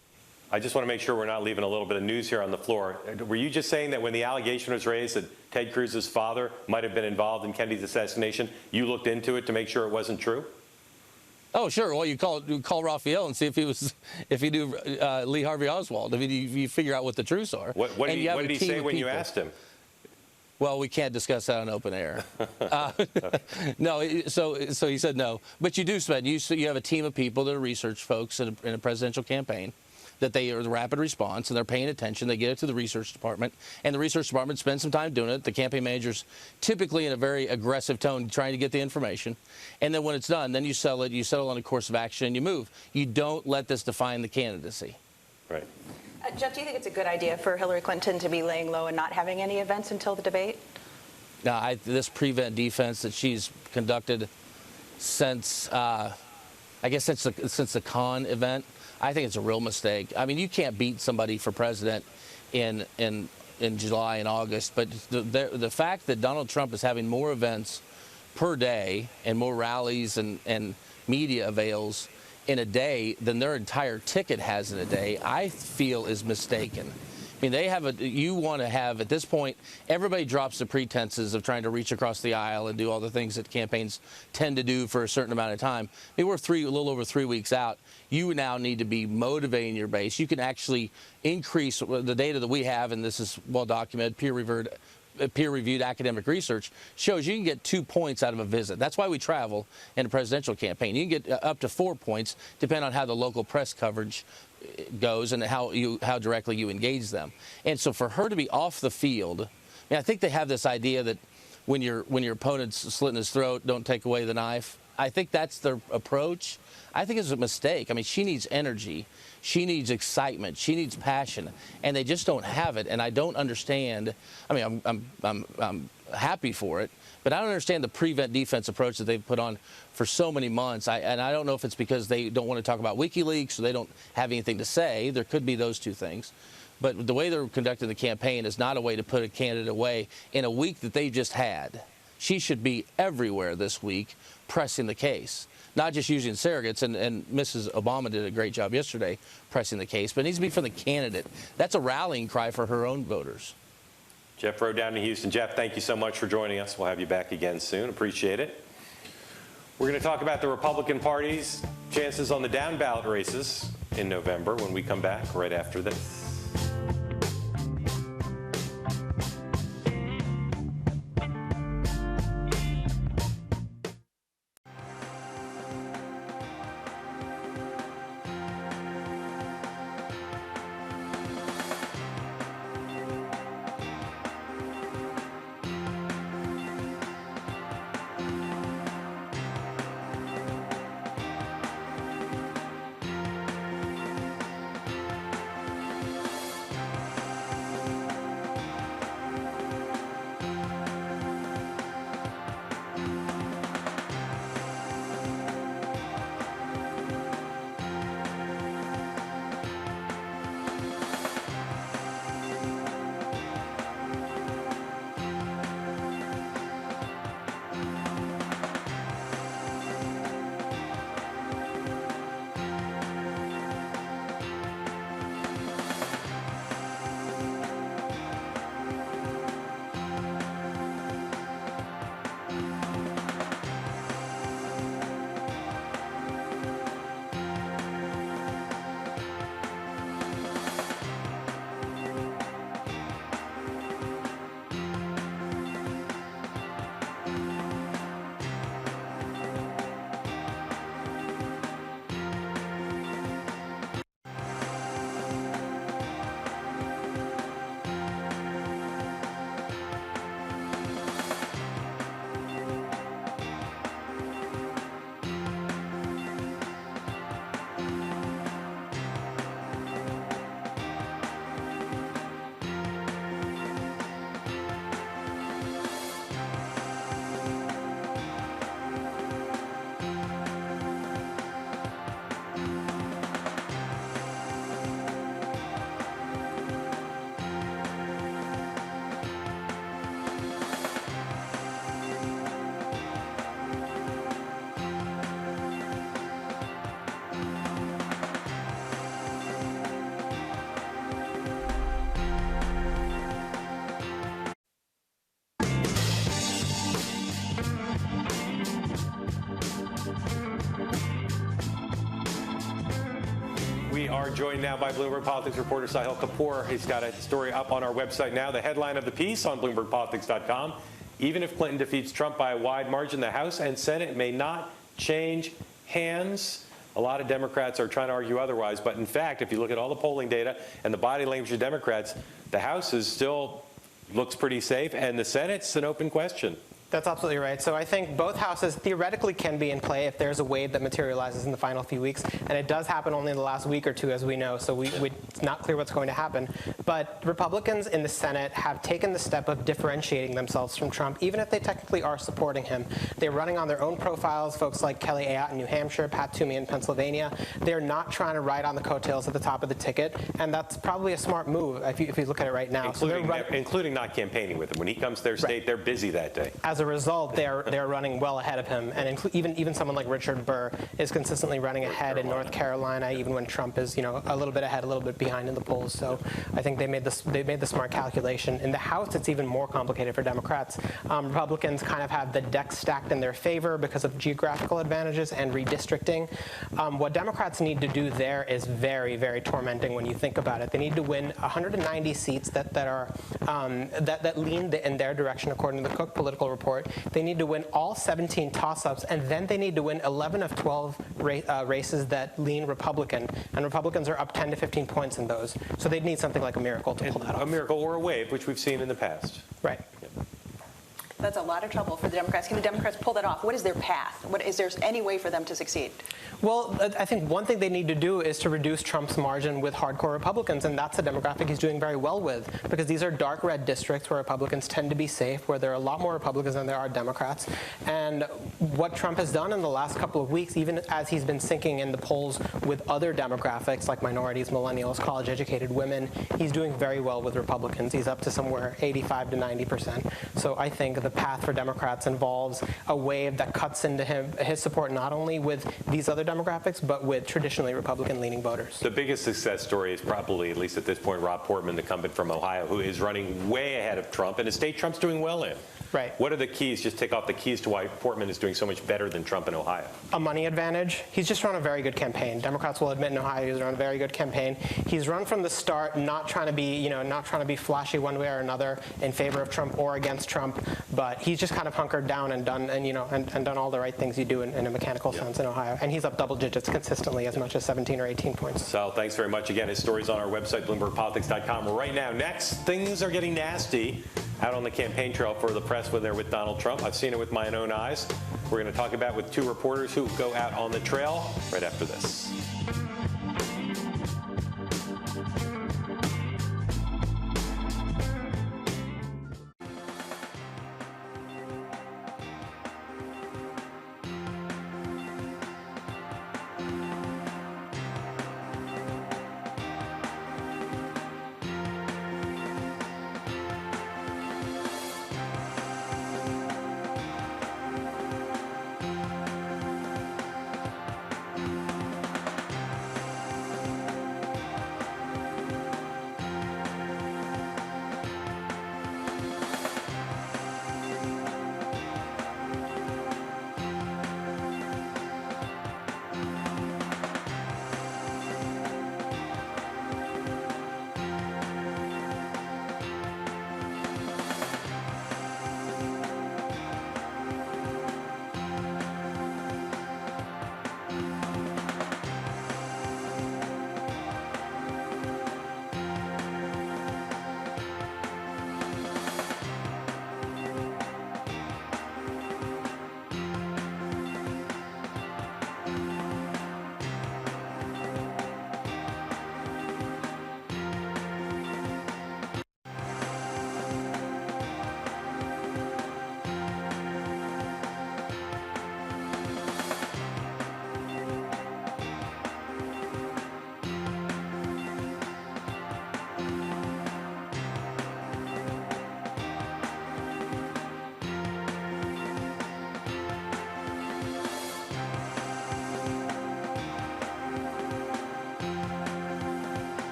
I just want to make sure we're not leaving a little bit of news here on the floor. Were you just saying that when the allegation was raised that Ted Cruz's father might have been involved in Kennedy's assassination, you looked into it to make sure it wasn't true? Oh, sure. Well, you call Raphael and see if he knew Lee Harvey Oswald. I mean, you figure out what the truths are. What did he say when you asked him? Well, we can't discuss that on open air. No, so he said no. But you do spend. You have a team of people that are research folks in a presidential campaign, that they are the rapid response, and they're paying attention. They get it to the research department, and the research department spends some time doing it. The campaign manager's typically in a very aggressive tone trying to get the information. And then when it's done, then you settle on a course of action, and you move. You don't let this define the candidacy. Right. Jeff, do you think it's a good idea for Hillary Clinton to be laying low and not having any events until the debate? Now, this prevent defense that she's conducted since I guess since the Khan event. I think it's a real mistake. I mean, you can't beat somebody for president in July and August, but the fact that Donald Trump is having more events per day and more rallies and media avails in a day than their entire ticket has in a day, I feel is mistaken. I mean, you want to have, at this point, everybody drops the pretenses of trying to reach across the aisle and do all the things that campaigns tend to do for a certain amount of time. I mean, we're a little over 3 weeks out. You now need to be motivating your base. You can actually increase the data that we have, and this is well documented, peer-reviewed academic research shows you can get 2 points out of a visit. That's why we travel in a presidential campaign. You can get up to 4 points, depending on how the local press coverage goes and how directly you engage them. And so for her to be off the field, I mean, I think they have this idea that when your opponent's slitting his throat, don't take away the knife. I think that's their approach. I think it's a mistake. I mean, she needs energy. She needs excitement. She needs passion, and they just don't have it. And I don't understand. I mean, I'm happy for it, but I don't understand the prevent defense approach that they've put on for so many months. And I don't know if it's because they don't want to talk about WikiLeaks or they don't have anything to say. There could be those two things. But the way they're conducting the campaign is not a way to put a candidate away in a week that they've just had. She should be everywhere this week pressing the case, not just using surrogates. And Mrs. Obama did a great job yesterday pressing the case, but it needs to be from the candidate. That's a rallying cry for her own voters. Jeff Rowe down in Houston. Jeff, thank you so much for joining us. We'll have you back again soon. Appreciate it. We're going to talk about the Republican Party's chances on the down ballot races in November when we come back right after this. We are joined now by Bloomberg Politics reporter Sahil Kapoor. He's got a story up on our website now. The headline of the piece on BloombergPolitics.com: even if Clinton defeats Trump by a wide margin, the House and Senate may not change hands. A lot of Democrats are trying to argue otherwise, but in fact, if you look at all the polling data and the body language of Democrats, the House is still looks pretty safe, and the Senate's an open question. That's absolutely right. So I think both houses theoretically can be in play if there's a wave that materializes in the final few weeks. And it does happen only in the last week or two, as we know. So it's not clear what's going to happen. But Republicans in the Senate have taken the step of differentiating themselves from Trump, even if they technically are supporting him. They're running on their own profiles, folks like Kelly Ayotte in New Hampshire, Pat Toomey in Pennsylvania. They're not trying to ride on the coattails at the top of the ticket. And that's probably a smart move if you look at it right now. Including not campaigning with him. When he comes to their state, they're busy that day. As a result, they're running well ahead of him, and even someone like Richard Burr is consistently running ahead in North Carolina, even when Trump is a little bit ahead, a little bit behind in the polls. So I think they made the smart calculation. In the House, it's even more complicated for Democrats. Republicans kind of have the deck stacked in their favor because of geographical advantages and redistricting. What Democrats need to do there is very, very tormenting when you think about it. They need to win 190 seats that lean in their direction, according to the Cook Political Report. They need to win all 17 toss-ups, and then they need to win 11 of 12 races that lean Republican. And Republicans are up 10 to 15 points in those. So they'd need something like a miracle to pull that off. A miracle or a wave, which we've seen in the past. Right. That's a lot of trouble for the Democrats. Can the Democrats pull that off? What is their path? Is there any way for them to succeed? Well, I think one thing they need to do is to reduce Trump's margin with hardcore Republicans, and that's a demographic he's doing very well with, because these are dark red districts where Republicans tend to be safe, where there are a lot more Republicans than there are Democrats. And what Trump has done in the last couple of weeks, even as he's been sinking in the polls with other demographics like minorities, millennials, college-educated women, he's doing very well with Republicans. He's up to somewhere 85 to 90%. So I think the path for Democrats involves a wave that cuts into his support not only with these other demographics, but with traditionally Republican-leaning voters. The biggest success story is probably, at least at this point, Rob Portman, the incumbent from Ohio, who is running way ahead of Trump in a state Trump's doing well in. Right. What are the keys? Just take off the keys to why Portman is doing so much better than Trump in Ohio. A money advantage. He's just run a very good campaign. Democrats will admit in Ohio he's run a very good campaign. He's run from the start, not trying to be flashy one way or another in favor of Trump or against Trump, but he's just kind of hunkered down and done done all the right things you do in a mechanical sense in Ohio. And he's up double digits consistently, as much as 17 or 18 points. Sal, thanks very much. Again, his story's on our website, BloombergPolitics.com. Right now, next, things are getting nasty out on the campaign trail for the press when they're with Donald Trump. I've seen it with my own eyes. We're going to talk about with two reporters who go out on the trail right after this.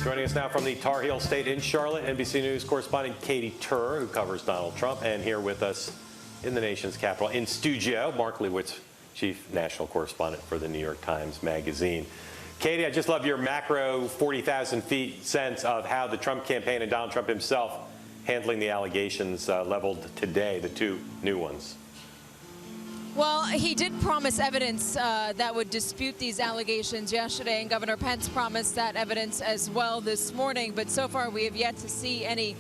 Joining us now from the Tar Heel State in Charlotte, NBC News correspondent Katie Tur, who covers Donald Trump, and here with us in the nation's capital in studio, Mark Lewitz, chief national correspondent for the New York Times Magazine. Katie, I just love your macro 40,000 feet sense of how the Trump campaign and Donald Trump himself handling the allegations leveled today, the two new ones. Well, he did promise evidence that would dispute these allegations yesterday, and Governor Pence promised that evidence as well this morning. But so far, we have yet to see any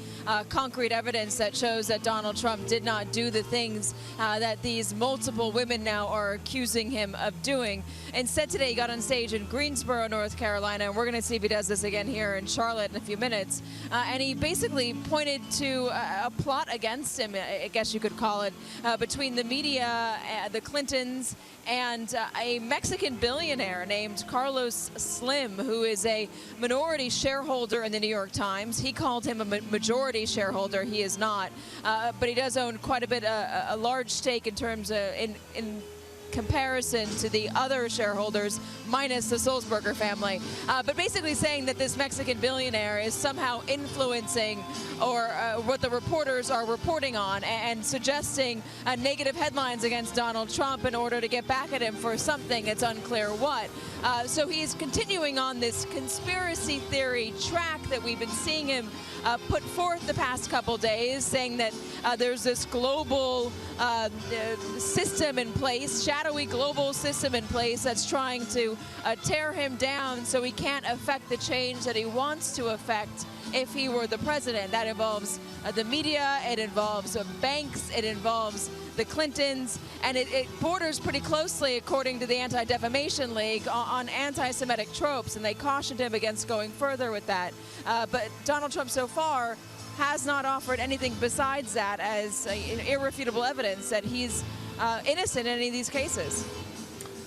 concrete evidence that shows that Donald Trump did not do the things that these multiple women now are accusing him of doing. Instead, today, he got on stage in Greensboro, North Carolina, and we're going to see if he does this again here in Charlotte in a few minutes. And he basically pointed to a plot against him, I guess you could call it, between the media, the Clintons, and a Mexican billionaire named Carlos Slim, who is a minority shareholder in the New York Times. He called him a majority shareholder. He is not, but he does own quite a bit, a large stake in terms of in comparison to the other shareholders, minus the Sulzberger family. But basically saying that this Mexican billionaire is somehow influencing or what the reporters are reporting on, and suggesting negative headlines against Donald Trump in order to get back at him for something. It's unclear what. So he's continuing on this conspiracy theory track that we've been seeing him put forth the past couple days, saying that there's this global system in place, shadowy global system in place that's trying to tear him down so he can't affect the change that he wants to affect if he were the president. That involves the media, it involves banks, it involves the Clintons, and it borders pretty closely, according to the Anti-Defamation League, on anti-Semitic tropes, and they cautioned him against going further with that. But Donald Trump so far has not offered anything besides that as irrefutable evidence that he's innocent in any of these cases.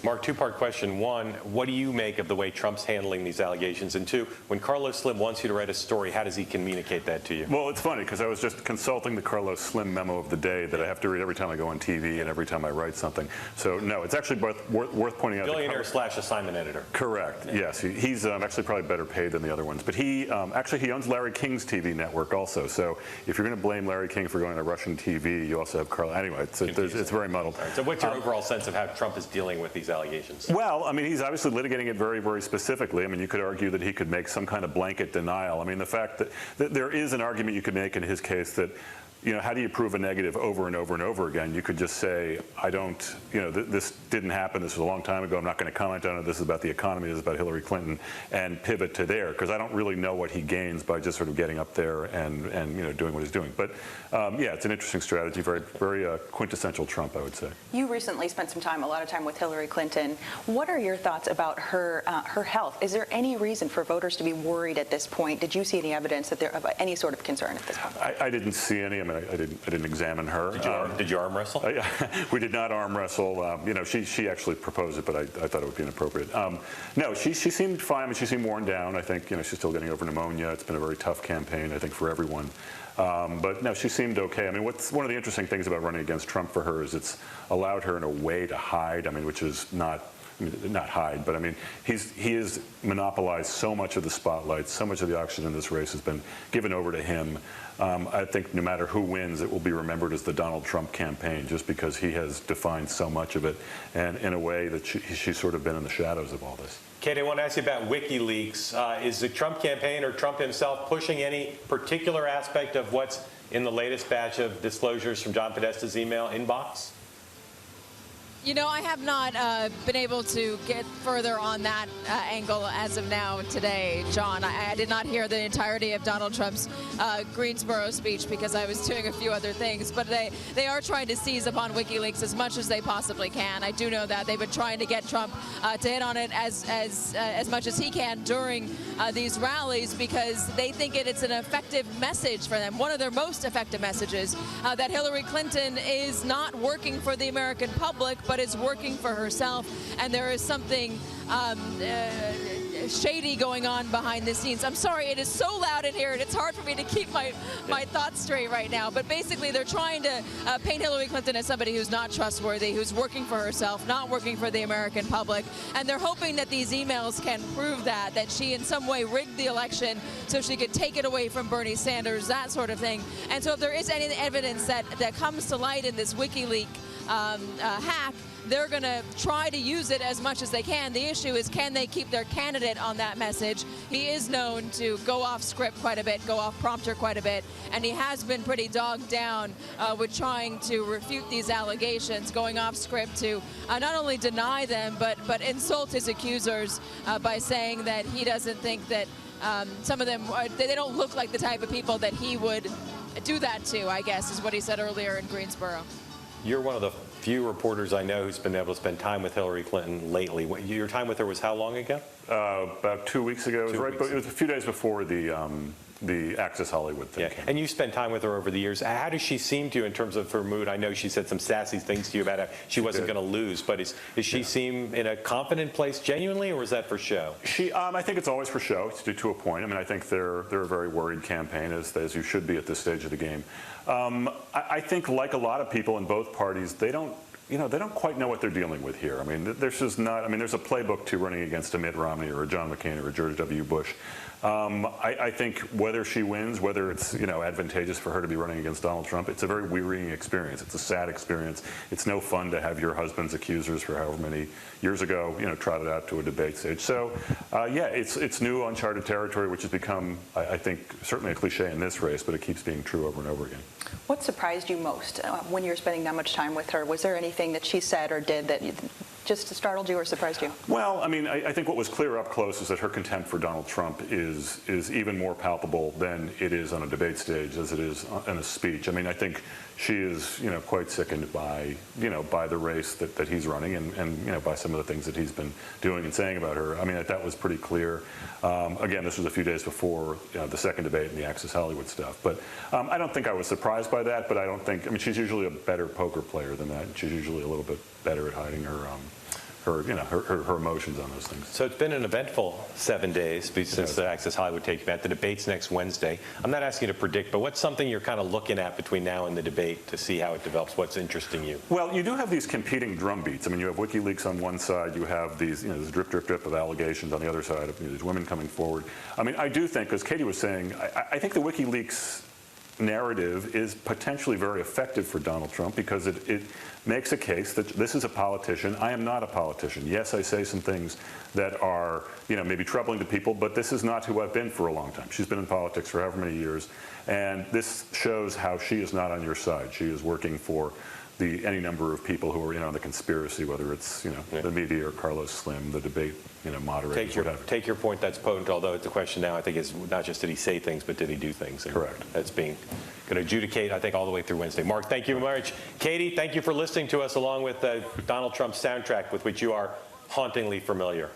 Mark, two-part question. One, what do you make of the way Trump's handling these allegations? And two, when Carlos Slim wants you to write a story, how does he communicate that to you? Well, it's funny because I was just consulting the Carlos Slim memo of the day that I have to read every time I go on TV and every time I write something. So, no, it's actually both worth pointing out. Billionaire / assignment editor. Correct. Yeah. Yes. He's actually probably better paid than the other ones. But he owns Larry King's TV network also. So if you're going to blame Larry King for going to Russian TV, you also have Carlos. Anyway, it's very muddled. Right, so what's your overall sense of how Trump is dealing with these allegations? Well, I mean, he's obviously litigating it very, very specifically. I mean, you could argue that he could make some kind of blanket denial. I mean, the fact that there is an argument you could make in his case that, you know, how do you prove a negative over and over and over again? You could just say, I don't, you know, this didn't happen. This was a long time ago. I'm not going to comment on it. This is about the economy. This is about Hillary Clinton, and pivot to there, because I don't really know what he gains by just sort of getting up there and you know, doing what he's doing. But yeah, it's an interesting strategy. Very, very quintessential Trump, I would say. You recently spent a lot of time with Hillary Clinton. What are your thoughts about her health? Is there any reason for voters to be worried at this point? Did you see any evidence that of any sort of concern at this point? I didn't see any. I mean, I didn't examine her. Did you arm wrestle? We did not arm wrestle. You know, she actually proposed it, but I thought it would be inappropriate. No, she seemed fine. I mean, she seemed worn down. I think, you know, she's still getting over pneumonia. It's been a very tough campaign, I think, for everyone. But no, she seemed okay. I mean, what's one of the interesting things about running against Trump for her is it's allowed her in a way to hide. I mean, which is not hide, but I mean, he has monopolized so much of the spotlight, so much of the oxygen in this race has been given over to him. I think no matter who wins, it will be remembered as the Donald Trump campaign, just because he has defined so much of it, and in a way that she's sort of been in the shadows of all this. Kate, I want to ask you about WikiLeaks. Is the Trump campaign or Trump himself pushing any particular aspect of what's in the latest batch of disclosures from John Podesta's email inbox? You know, I have not been able to get further on that angle as of now today, John. I did not hear the entirety of Donald Trump's Greensboro speech because I was doing a few other things. But they are trying to seize upon WikiLeaks as much as they possibly can. I do know that they've been trying to get Trump to hit on it as much as he can during these rallies, because they think it's an effective message for them. One of their most effective messages, that Hillary Clinton is not working for the American public, but is working for herself, and there is something shady going on behind the scenes. I'm sorry, it is so loud in here, and it's hard for me to keep my thoughts straight right now. But basically, they're trying to paint Hillary Clinton as somebody who's not trustworthy, who's working for herself, not working for the American public. And they're hoping that these emails can prove that she in some way rigged the election so she could take it away from Bernie Sanders, that sort of thing. And so if there is any evidence that comes to light in this WikiLeaks hack, they're going to try to use it as much as they can. The issue is, can they keep their candidate on that message? He is known to go off script quite a bit, go off prompter quite a bit, and he has been pretty dogged down with trying to refute these allegations, going off script to not only deny them, but insult his accusers by saying that he doesn't think that some of them, they don't look like the type of people that he would do that to, I guess, is what he said earlier in Greensboro. You're one of the few reporters I know who's been able to spend time with Hillary Clinton lately. Your time with her was how long ago? About 2 weeks ago. It was a few days before the Access Hollywood thing. Yeah. And you spent time with her over the years. How does she seem to you in terms of her mood? I know she said some sassy things to you about how she wasn't going to lose, but is she seem in a confident place genuinely, or is that for show? I think it's always for show, to a point. I mean, I think they're a very worried campaign, as you should be at this stage of the game. I think, like a lot of people in both parties, they don't quite know what they're dealing with here. I mean, there's just not. I mean, there's a playbook to running against a Mitt Romney or a John McCain or a George W. Bush. I think whether she wins, whether it's advantageous for her to be running against Donald Trump, it's a very wearying experience. It's a sad experience. It's no fun to have your husband's accusers for however many years ago, trotted out to a debate stage. So, yeah, it's new, uncharted territory, which has become, I think, certainly a cliche in this race, but it keeps being true over and over again. What surprised you most when you were spending that much time with her? Was there anything that she said or did that just startled you or surprised you? Well, I mean, I think what was clear up close is that her contempt for Donald Trump is even more palpable than it is on a debate stage as it is in a speech. I mean, I think she is, quite sickened by, by the race that he's running and by some of the things that he's been doing and saying about her. I mean, that was pretty clear. Again, this was a few days before the second debate and the Access Hollywood stuff. But I don't think I was surprised by that, but I mean, she's usually a better poker player than that. She's usually a little bit better at hiding her emotions on those things. So it's been an eventful 7 days since the Access Hollywood take event. The debate's next Wednesday. I'm not asking you to predict, but what's something you're kind of looking at between now and the debate to see how it develops? What's interesting you? Well, you do have these competing drumbeats. I mean, you have WikiLeaks on one side. You have these, this drip, drip, drip of allegations on the other side of these women coming forward. I mean, I do think, as Katie was saying, I think the WikiLeaks narrative is potentially very effective for Donald Trump because it makes a case that this is a politician. I am not a politician. Yes, I say some things that are, maybe troubling to people, but this is not who I've been for a long time. She's been in politics for however many years, and this shows how she is not on your side. She is working for any number of people who are in on the conspiracy, whether it's the media or Carlos Slim, the debate moderators. Take your point. That's potent. Although the question now, I think, is not just did he say things, but did he do things? And correct. That's being going to adjudicate, I think, all the way through Wednesday. Mark, thank you very much. Katie, thank you for listening to us along with Donald Trump's soundtrack, with which you are hauntingly familiar.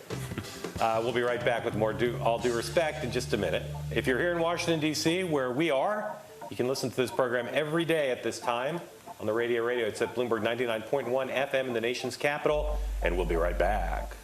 We'll be right back with more all due respect in just a minute. If you're here in Washington, D.C., where we are, you can listen to this program every day at this time. On the radio, it's at Bloomberg 99.1 FM in the nation's capital, and we'll be right back.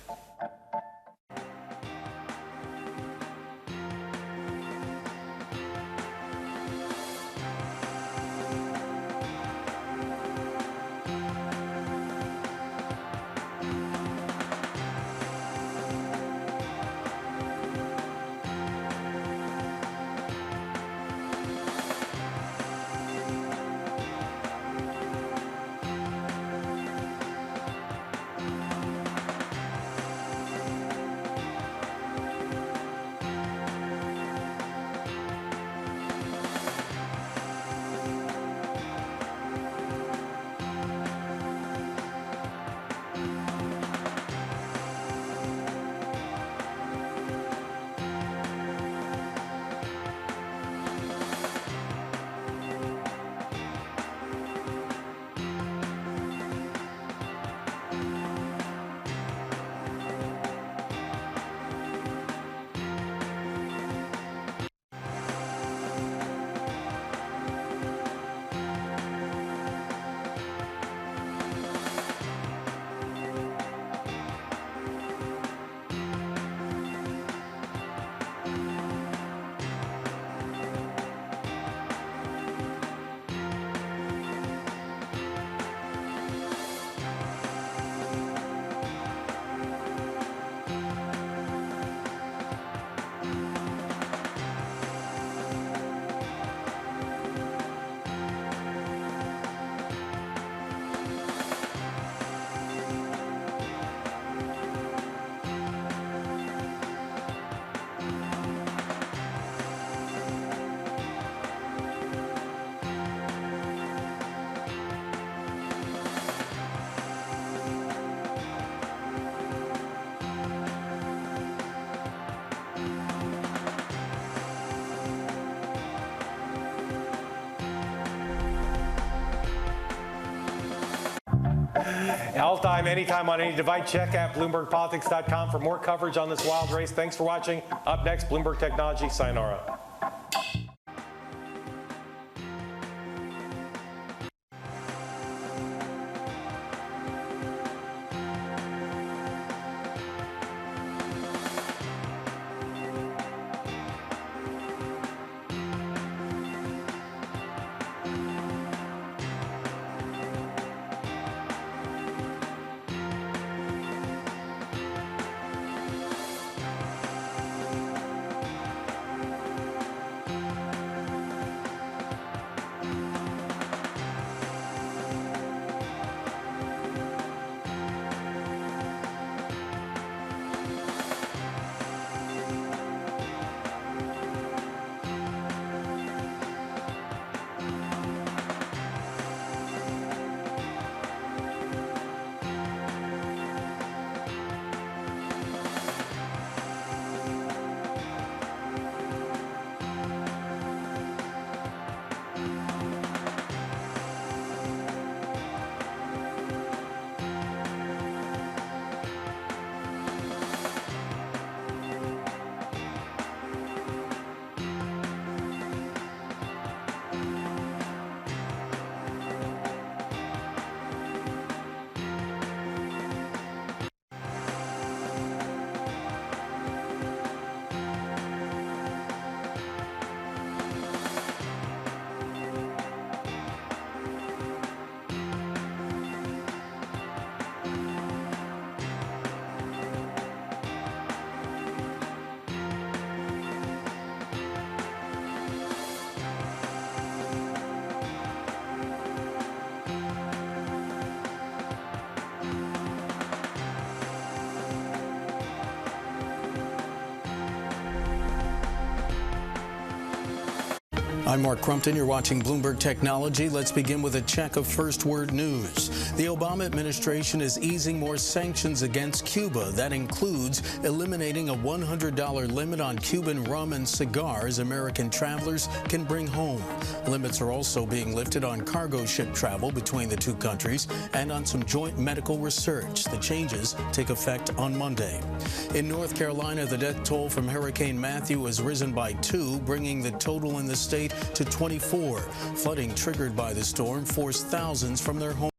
All time, anytime, on any device. Check out BloombergPolitics.com for more coverage on this wild race. Thanks for watching. Up next, Bloomberg Technology. Sayonara. I'm Mark Crumpton. You're watching Bloomberg Technology. Let's begin with a check of first word news. The Obama administration is easing more sanctions against Cuba. That includes eliminating a $100 limit on Cuban rum and cigars American travelers can bring home. Limits are also being lifted on cargo ship travel between the two countries and on some joint medical research. The changes take effect on Monday. In North Carolina, the death toll from Hurricane Matthew has risen by 2, bringing the total in the state to 24. Flooding triggered by the storm forced thousands from their homes.